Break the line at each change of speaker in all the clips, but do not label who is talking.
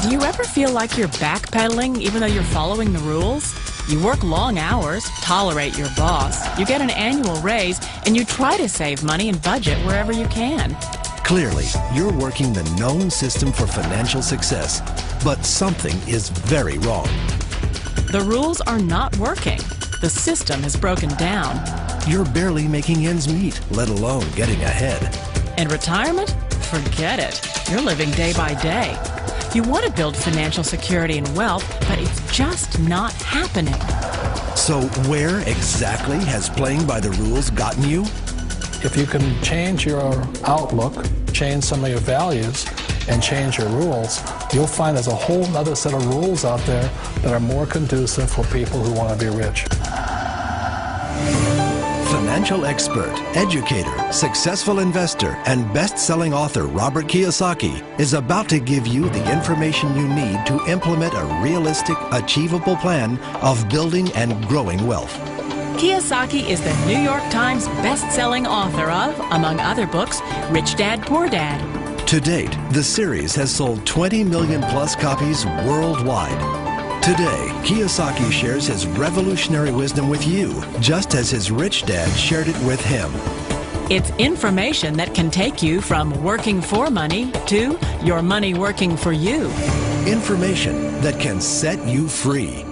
Do you ever feel like you're backpedaling even though you're following the rules? You work long hours, tolerate your boss, you get an annual raise, and you try to save money and budget wherever you can.
Clearly, you're working the known system for financial success, but something is very wrong.
The rules are not working. The system has broken down.
You're barely making ends meet, let alone getting ahead.
And retirement? Forget it. You're living day by day. You want to build financial security and wealth, but it's just not happening.
So where exactly has playing by the rules gotten you?
If you can change your outlook, change some of your values, and change your rules, you'll find there's a whole other set of rules out there that are more conducive for people who want to be rich.
Financial expert, educator, successful investor, and best-selling author Robert Kiyosaki is about to give you the information you need to implement a realistic, achievable plan of building and growing wealth.
Kiyosaki is the New York Times best-selling author of, among other books, Rich Dad, Poor Dad.
To date, the series has sold 20 million plus copies worldwide. Today, Kiyosaki shares his revolutionary wisdom with you, just as his rich dad shared it with him.
It's information that can take you from working for money to your money working for you.
Information that can set you free.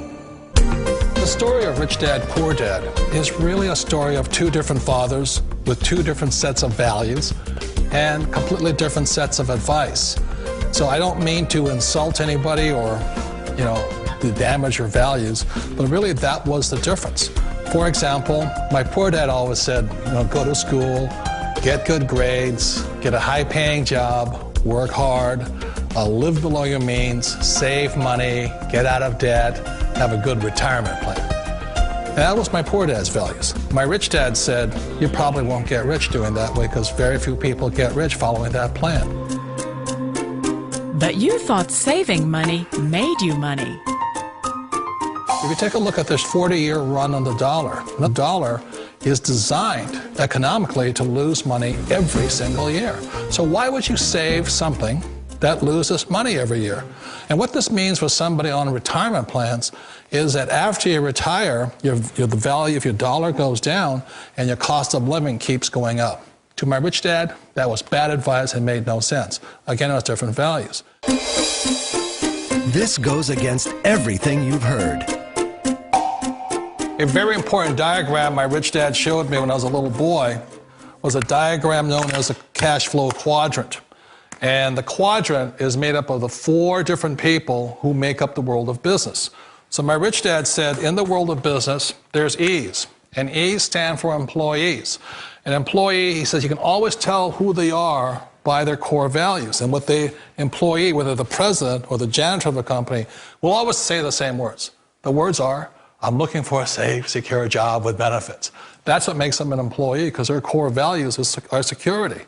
The story of Rich Dad, Poor Dad is really a story of two different fathers with two different sets of values and completely different sets of advice. So I don't mean to insult anybody or, to damage your values, but really that was the difference. For example, my poor dad always said, go to school, get good grades, get a high-paying job, work hard, live below your means, save money, get out of debt, have a good retirement plan. And that was my poor dad's values. My rich dad said, you probably won't get rich doing that way because very few people get rich following that plan.
But you thought saving money made you money.
If you take a look at this 40-year run on the dollar is designed economically to lose money every single year. So why would you save something that loses money every year? And what this means for somebody on retirement plans is that after you retire, the value of your dollar goes down and your cost of living keeps going up. To my rich dad, that was bad advice and made no sense. Again, it was different values.
This goes against everything you've heard.
A very important diagram my rich dad showed me when I was a little boy was a diagram known as a cash flow quadrant. And the quadrant is made up of the 4 different people who make up the world of business. So my rich dad said, in the world of business, there's E's. And E's stand for employees. An employee, he says, you can always tell who they are by their core values. And what the employee, whether the president or the janitor of the company, will always say the same words. The words are, I'm looking for a safe, secure job with benefits. That's what makes them an employee, because their core values are security.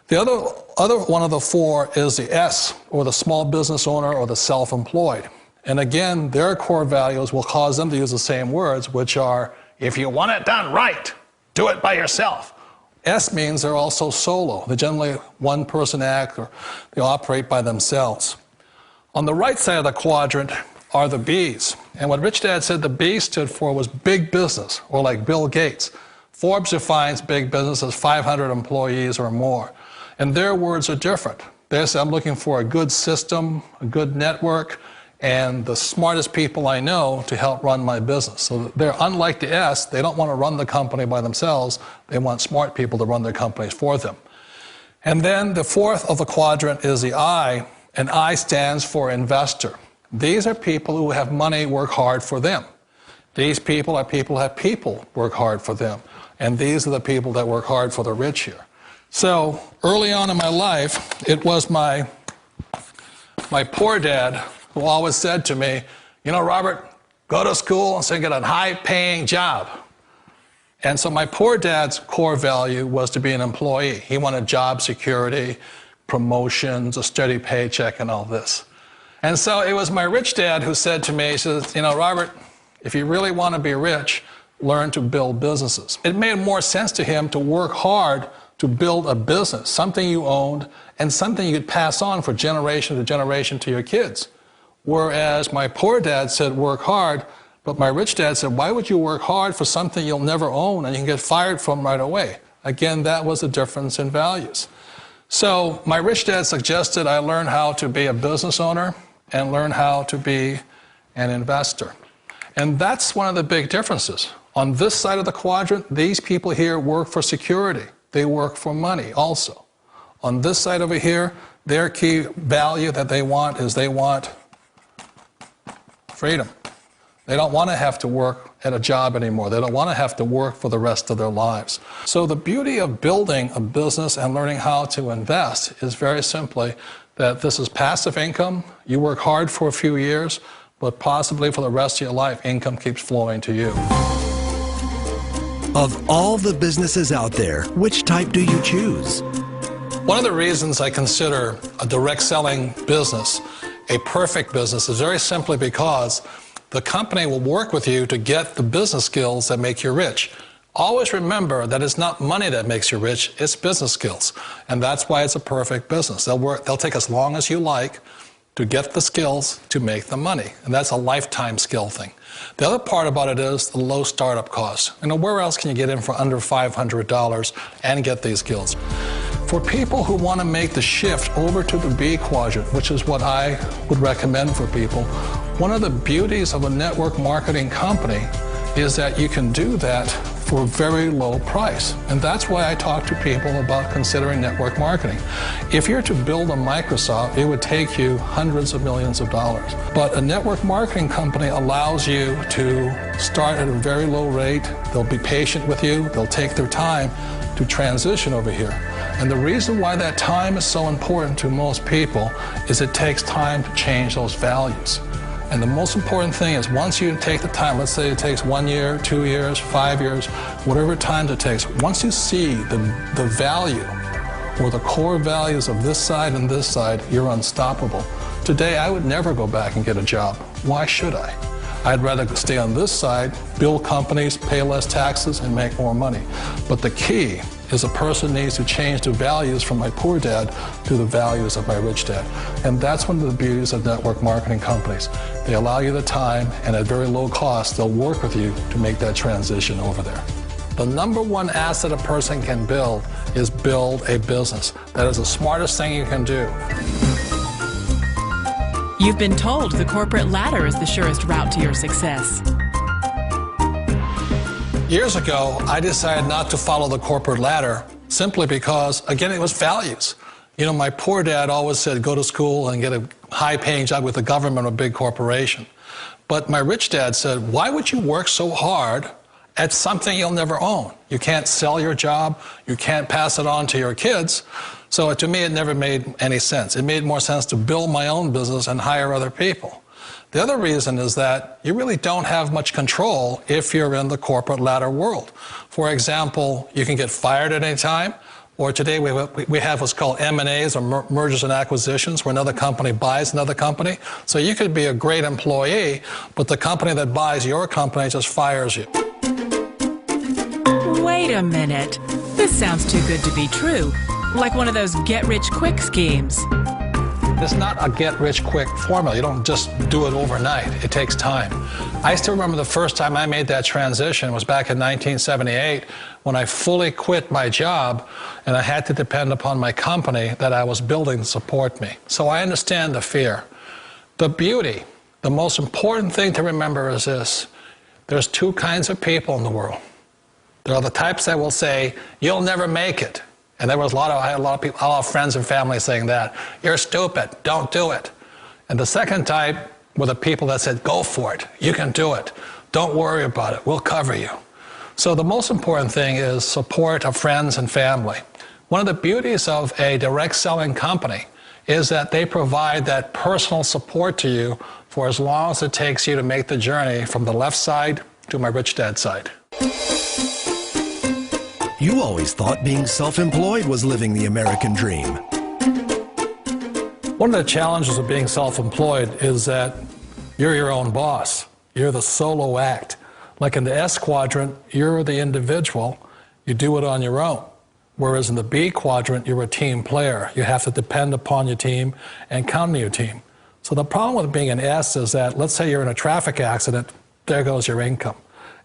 The other one of the 4 is the S, or the small business owner or the self-employed. And again, their core values will cause them to use the same words, which are, if you want it done right, do it by yourself. S means they're also solo. They're generally one-person act, or they operate by themselves. On the right side of the quadrant are the B's. And what Rich Dad said the B stood for was big business, or like Bill Gates. Forbes defines big business as 500 employees or more. And their words are different. They say, I'm looking for a good system, a good network, and the smartest people I know to help run my business. So they're unlike the S. They don't want to run the company by themselves. They want smart people to run their companies for them. And then the 4th of the quadrant is the I, and I stands for investor. These are people who have money work hard for them. These people are people who have people work hard for them. And these are the people that work hard for the rich here. So early on in my life, it was my poor dad who always said to me, Robert, go to school and so get a high-paying job. And so my poor dad's core value was to be an employee. He wanted job security, promotions, a steady paycheck, and all this. And so it was my rich dad who said to me, he says, Robert, if you really want to be rich, learn to build businesses. It made more sense to him to work hard to build a business, something you owned and something you could pass on for generation to generation to your kids. Whereas my poor dad said, work hard, but my rich dad said, why would you work hard for something you'll never own and you can get fired from right away? Again, that was the difference in values. So my rich dad suggested I learn how to be a business owner and learn how to be an investor. And that's one of the big differences. On this side of the quadrant, these people here work for security. They work for money also. On this side over here, their key value that they want is they want freedom. They don't want to have to work at a job anymore. They don't want to have to work for the rest of their lives. So the beauty of building a business and learning how to invest is very simply that this is passive income. You work hard for a few years, but possibly for the rest of your life, income keeps flowing to you.
Of all the businesses out there, which type do you choose?
One of the reasons I consider a direct selling business a perfect business is very simply because the company will work with you to get the business skills that make you rich. Always remember that it's not money that makes you rich, it's business skills. And that's why it's a perfect business. They'll take as long as you like to get the skills to make the money. And that's a lifetime skill thing. The other part about it is the low startup cost. You know, where else can you get in for under $500 and get these skills? For people who want to make the shift over to the B quadrant, which is what I would recommend for people, one of the beauties of a network marketing company is that you can do that for a very low price. And that's why I talk to people about considering network marketing. If you're to build a Microsoft, it would take you hundreds of millions of dollars. But a network marketing company allows you to start at a very low rate. They'll be patient with you. They'll take their time to transition over here. And the reason why that time is so important to most people is it takes time to change those values. And the most important thing is once you take the time, let's say it takes 1 year, 2 years, 5 years, whatever time it takes, once you see the value or the core values of this side and this side, you're unstoppable. Today, I would never go back and get a job. Why should I? I'd rather stay on this side, build companies, pay less taxes, and make more money. But the key is a person needs to change the values from my poor dad to the values of my rich dad. And that's one of the beauties of network marketing companies. They allow you the time, and at very low cost, they'll work with you to make that transition over there. The number one asset a person can build is build a business. That is the smartest thing you can do.
You've been told the corporate ladder is the surest route to your success.
Years ago, I decided not to follow the corporate ladder simply because, again, it was values. You know, my poor dad always said, go to school and get a high-paying job with the government or a big corporation. But my rich dad said, why would you work so hard at something you'll never own? You can't sell your job. You can't pass it on to your kids. So to me, it never made any sense. It made more sense to build my own business and hire other people. The other reason is that you really don't have much control if you're in the corporate ladder world. For example, you can get fired at any time, or today we have what's called M&As, or mergers and acquisitions, where another company buys another company. So you could be a great employee, but the company that buys your company just fires you.
Wait a minute. This sounds too good to be true. Like one of those get-rich-quick schemes.
It's not a get-rich-quick formula. You don't just do it overnight. It takes time. I still remember the first time I made that transition was back in 1978 when I fully quit my job and I had to depend upon my company that I was building to support me. So I understand the fear. The beauty, the most important thing to remember is this. There's two kinds of people in the world. There are the types that will say, you'll never make it. And I had a lot of people, a lot of friends and family saying that. You're stupid, don't do it. And the second type were the people that said, go for it, you can do it. Don't worry about it, we'll cover you. So the most important thing is support of friends and family. One of the beauties of a direct selling company is that they provide that personal support to you for as long as it takes you to make the journey from the left side to my rich dad side.
You always thought being self-employed was living the American dream.
One of the challenges of being self-employed is that you're your own boss. You're the solo act. Like in the S quadrant, you're the individual. You do it on your own. Whereas in the B quadrant, you're a team player. You have to depend upon your team and count on your team. So the problem with being an S is that, let's say you're in a traffic accident, there goes your income.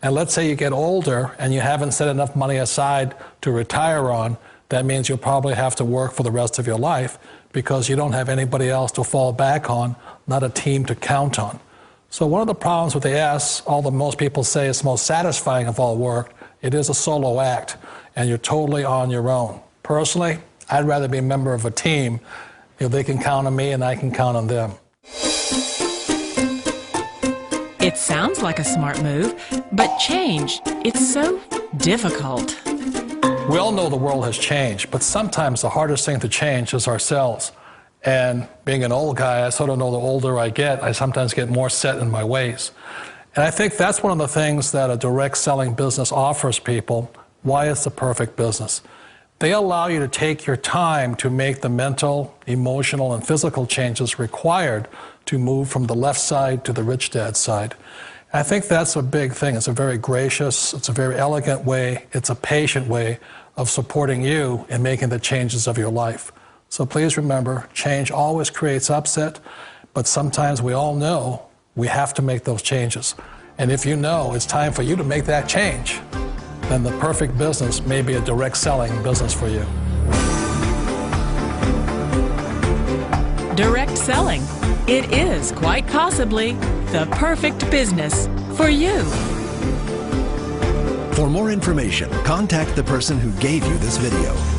And let's say you get older and you haven't set enough money aside to retire on, that means you'll probably have to work for the rest of your life because you don't have anybody else to fall back on, not a team to count on. So one of the problems with the S, although most people say it's the most satisfying of all work, it is a solo act, and you're totally on your own. Personally, I'd rather be a member of a team. They can count on me and I can count on them.
It sounds like a smart move, but change, it's so difficult.
We all know the world has changed, but sometimes the hardest thing to change is ourselves. And being an old guy, I sort of know the older I get, I sometimes get more set in my ways. And I think that's one of the things that a direct selling business offers people, why it's the perfect business. They allow you to take your time to make the mental, emotional, and physical changes required to move from the left side to the rich dad side. And I think that's a big thing. It's a very gracious, it's a very elegant way, it's a patient way of supporting you in making the changes of your life. So please remember, change always creates upset, but sometimes we all know we have to make those changes. And if you know it's time for you to make that change, then the perfect business may be a direct selling business for you.
Direct selling. It is quite possibly the perfect business for you.
For more information, contact the person who gave you this video.